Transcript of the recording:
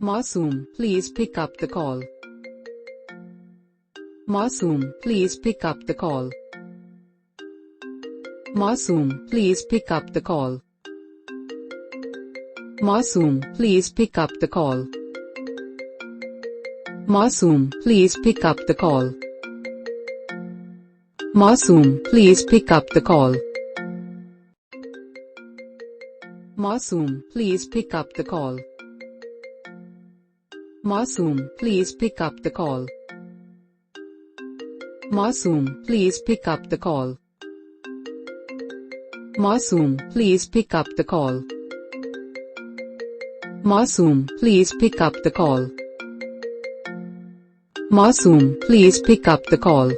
Masoom, please pick up the call. Masoom, please pick up the call. Masoom, please pick up the call. Masoom, please pick up the call. Masoom, please pick up the call. Masoom, please pick up the call. Masoom, please pick up the call. Masoom, please pick up the call. Masoom, please pick up the call. Masoom, please pick up the call. Masoom, please pick up the call. Masoom, please pick up the call.